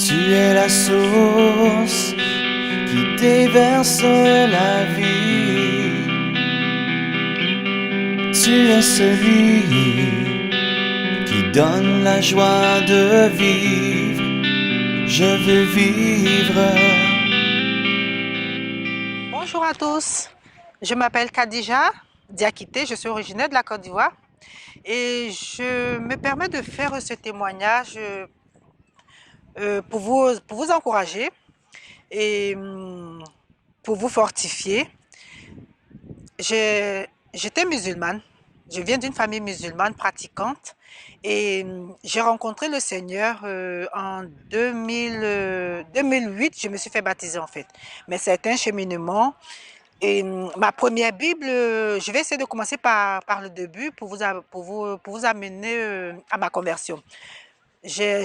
Tu es la source qui déverse la vie. Tu es celui qui donne la joie de vivre. Je veux vivre. Bonjour à tous, je m'appelle Khadija Diakité, je suis originaire de la Côte d'Ivoire et je me permets de faire ce témoignage pour vous encourager et pour vous fortifier. J'étais musulmane, je viens d'une famille musulmane pratiquante et j'ai rencontré le Seigneur en 2008, je me suis fait baptiser en fait. Mais c'est un cheminement. Et ma première Bible, je vais essayer de commencer par le début pour vous amener à ma conversion. J'ai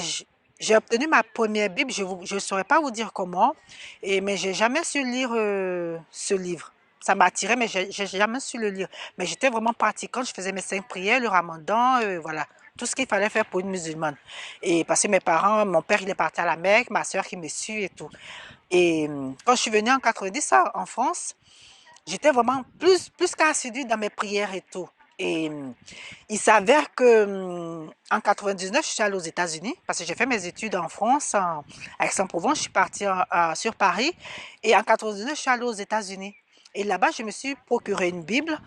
j'ai obtenu ma première Bible, je ne saurais pas vous dire comment, mais j'ai jamais su lire ce livre. Ça m'a attiré, mais j'ai jamais su le lire. Mais j'étais vraiment pratiquante, je faisais mes 5 prières, le ramadan, voilà, tout ce qu'il fallait faire pour une musulmane. Et parce que mes parents, mon père il est parti à la Mecque, ma soeur qui me suit et tout. Et quand je suis venue en 90 en France, j'étais vraiment plus qu'assidue dans mes prières et tout. Et il s'avère que en 99, je suis allée aux États-Unis parce que j'ai fait mes études en France, à Aix-en-Provence. Je suis partie sur Paris. Et en 99, je suis allée aux États-Unis. Et là-bas, je me suis procuré une Bible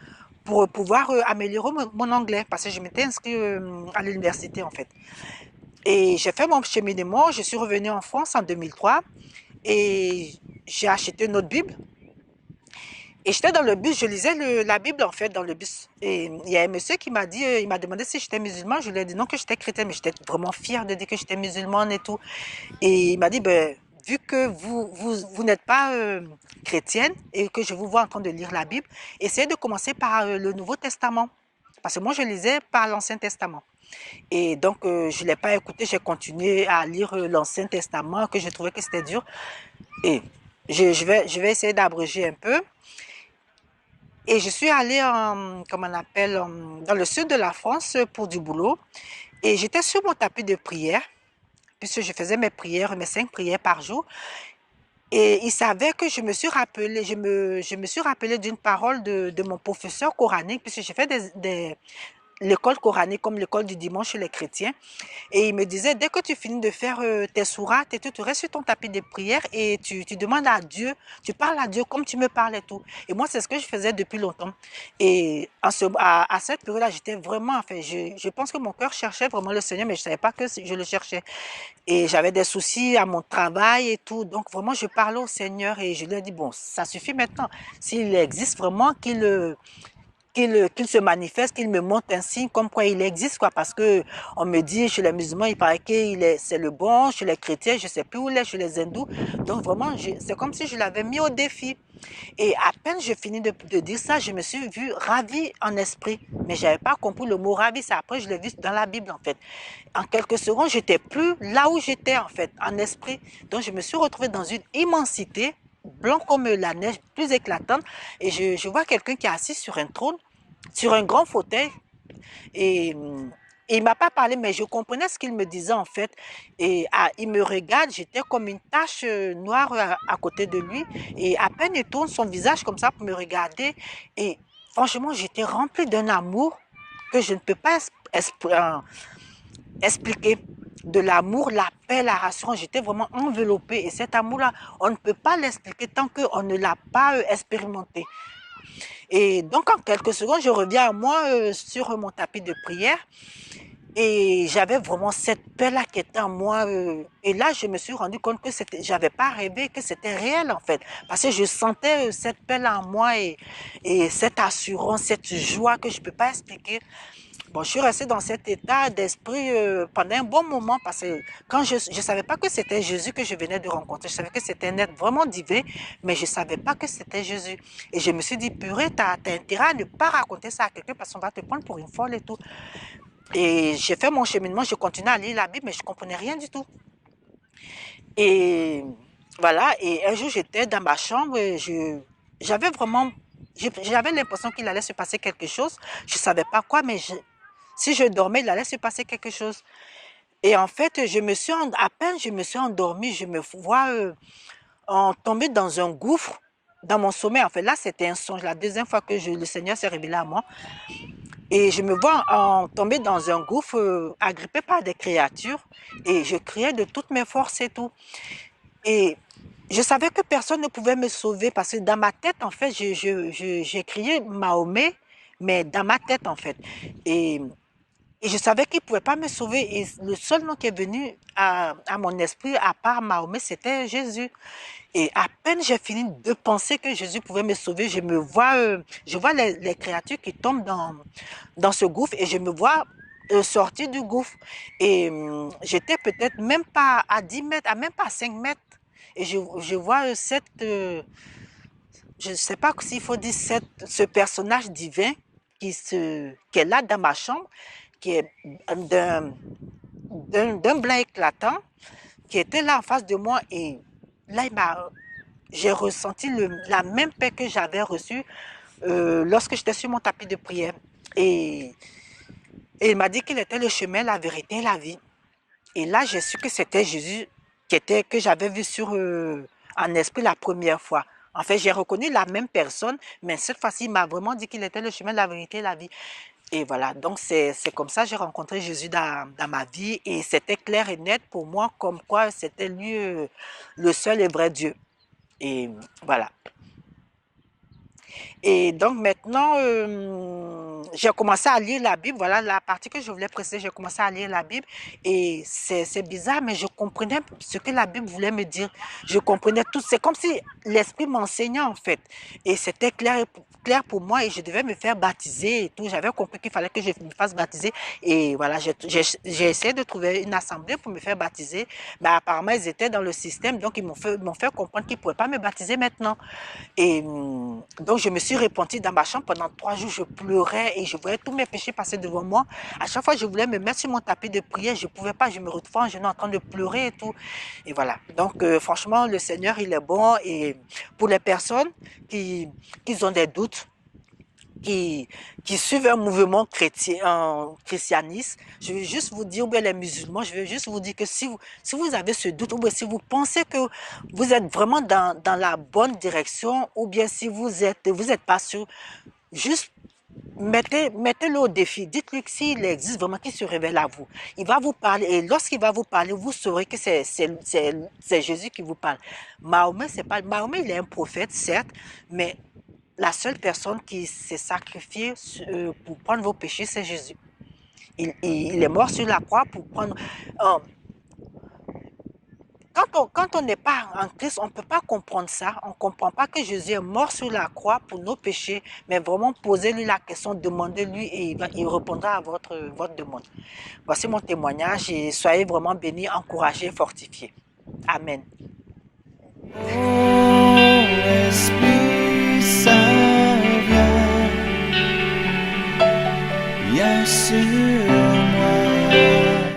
pour pouvoir améliorer mon anglais parce que je m'étais inscrite à l'université en fait. Et j'ai fait mon cheminement. Je suis revenue en France en 2003 et j'ai acheté une autre Bible. Et j'étais dans le bus, je lisais la Bible en fait dans le bus. Et il y a un monsieur qui m'a dit, il m'a demandé si j'étais musulmane. Je lui ai dit non que j'étais chrétienne, mais j'étais vraiment fière de dire que j'étais musulmane et tout. Et il m'a dit, ben, vu que vous n'êtes pas chrétienne et que je vous vois en train de lire la Bible, essayez de commencer par le Nouveau Testament. Parce que moi, je lisais par l'Ancien Testament. Et donc, je ne l'ai pas écouté, j'ai continué à lire l'Ancien Testament, que je trouvais que c'était dur. Et je vais essayer d'abréger un peu. Et je suis allée, comme on appelle, dans le sud de la France pour du boulot. Et j'étais sur mon tapis de prière, puisque je faisais mes prières, mes 5 prières par jour. Et il savait que je me suis rappelé d'une parole de mon professeur coranique, puisque j'ai fait l'école coranique comme l'école du dimanche chez les chrétiens. Et il me disait, dès que tu finis de faire tes sourates et tout, tu restes sur ton tapis de prière et tu demandes à Dieu, tu parles à Dieu comme tu me parles et tout. Et moi, c'est ce que je faisais depuis longtemps. Et à cette période-là, j'étais vraiment, enfin, je pense que mon cœur cherchait vraiment le Seigneur, mais je ne savais pas que je le cherchais. Et j'avais des soucis à mon travail et tout. Donc, vraiment, je parlais au Seigneur et je lui ai dit, bon, ça suffit maintenant. S'il existe vraiment, qu'il se manifeste, qu'il me montre un signe comme quoi il existe, quoi. Parce que on me dit, chez les musulmans, il paraît c'est le bon, chez les chrétiens, je sais plus où il est, chez les hindous. Donc vraiment, c'est comme si je l'avais mis au défi. Et à peine je finis de dire ça, je me suis vue ravie en esprit. Mais j'avais pas compris le mot ravi, c'est après je l'ai vu dans la Bible, en fait. En quelques secondes, j'étais plus là où j'étais, en fait, en esprit. Donc je me suis retrouvée dans une immensité, blanc comme la neige, plus éclatante. Et je vois quelqu'un qui est assis sur un trône, sur un grand fauteuil. Et, il ne m'a pas parlé, mais je comprenais ce qu'il me disait en fait. Et il me regarde, j'étais comme une tache noire à côté de lui. Et à peine il tourne son visage comme ça pour me regarder. Et franchement, j'étais remplie d'un amour que je ne peux pas expliquer. De l'amour, la paix, la rassurance. J'étais vraiment enveloppée. Et cet amour-là, on ne peut pas l'expliquer tant qu'on ne l'a pas expérimenté. Et donc, en quelques secondes, je reviens à moi sur mon tapis de prière. Et j'avais vraiment cette paix-là qui était en moi. Et là, je me suis rendu compte que j'avais pas rêvé, que c'était réel en fait. Parce que je sentais cette paix-là en moi et cette assurance, cette joie que je ne peux pas expliquer. Bon, je suis restée dans cet état d'esprit pendant un bon moment parce que quand je ne savais pas que c'était Jésus que je venais de rencontrer. Je savais que c'était un être vraiment divin, mais je ne savais pas que c'était Jésus. Et je me suis dit, purée, t'as intérêt à ne pas raconter ça à quelqu'un parce qu'on va te prendre pour une folle et tout. Et j'ai fait mon cheminement, je continuais à lire la Bible, mais je ne comprenais rien du tout. Et voilà, et un jour j'étais dans ma chambre, et j'avais vraiment, j'avais l'impression qu'il allait se passer quelque chose. Je ne savais pas quoi, mais si je dormais, il allait se passer quelque chose. Et en fait, à peine je me suis endormie, je me vois en tomber dans un gouffre, dans mon sommeil. En fait, là, c'était un songe. La deuxième fois que le Seigneur s'est révélé à moi. Et je me vois en tomber dans un gouffre, agrippé par des créatures. Et je criais de toutes mes forces et tout. Et je savais que personne ne pouvait me sauver parce que dans ma tête, en fait, j'ai crié Mahomet, mais dans ma tête, en fait. Et et je savais qu'il ne pouvait pas me sauver. Et le seul nom qui est venu à mon esprit, à part Mahomet, c'était Jésus. Et à peine j'ai fini de penser que Jésus pouvait me sauver, je vois les créatures qui tombent dans ce gouffre et je me vois sortir du gouffre. Et j'étais peut-être même pas à 10 mètres, à même pas à 5 mètres. Et je vois je ne sais pas s'il faut dire ce personnage divin qui est là dans ma chambre, qui est d'un d'un blanc éclatant, qui était là en face de moi. Et là, j'ai ressenti la même paix que j'avais reçue lorsque j'étais sur mon tapis de prière. Et, et il m'a dit qu'il était le chemin, la vérité et la vie. Et là, j'ai su que c'était Jésus que j'avais vu en esprit la première fois. En fait, j'ai reconnu la même personne, mais cette fois-ci, il m'a vraiment dit qu'il était le chemin, la vérité et la vie. Et voilà, donc c'est comme ça que j'ai rencontré Jésus dans ma vie et c'était clair et net pour moi comme quoi c'était lui le seul et vrai Dieu. Et voilà. Et donc maintenant, j'ai commencé à lire la Bible. Voilà la partie que je voulais préciser. J'ai commencé à lire la Bible. Et c'est bizarre, mais je comprenais ce que la Bible voulait me dire. Je comprenais tout. C'est comme si l'Esprit m'enseignait en fait. Et c'était clair pour moi et je devais me faire baptiser et tout. J'avais compris qu'il fallait que je me fasse baptiser. Et voilà, j'ai essayé de trouver une assemblée pour me faire baptiser. Mais apparemment, ils étaient dans le système. Donc, ils m'ont fait comprendre qu'ils ne pouvaient pas me baptiser maintenant. Et donc, je me suis repentie dans ma chambre pendant 3 jours. Je pleurais et je voyais tous mes péchés passer devant moi. À chaque fois, je voulais me mettre sur mon tapis de prière. Je ne pouvais pas. Je me retrouvais en genoux en train de pleurer et tout. Et voilà. Donc, franchement, le Seigneur, il est bon. Et pour les personnes qui ont des doutes, qui, qui suivent un mouvement chrétien, un christianisme, je vais juste vous dire, ou bien les musulmans, je vais juste vous dire que si vous avez ce doute, ou bien si vous pensez que vous êtes vraiment dans la bonne direction, ou bien si vous êtes pas sûr, juste mettez-le au défi. Dites-lui que s'il existe vraiment, qu'il se révèle à vous. Il va vous parler, et lorsqu'il va vous parler, vous saurez que c'est Jésus qui vous parle. Mahomet, c'est pas, Mahomet, il est un prophète, certes, mais la seule personne qui s'est sacrifiée pour prendre vos péchés, c'est Jésus. Il est mort sur la croix pour prendre... euh, quand on n'est pas en Christ, on ne peut pas comprendre ça. On ne comprend pas que Jésus est mort sur la croix pour nos péchés, mais vraiment posez-lui la question, demandez-lui et il répondra à votre demande. Voici mon témoignage et soyez vraiment bénis, encouragés, fortifiés. Amen. Oh, Esprit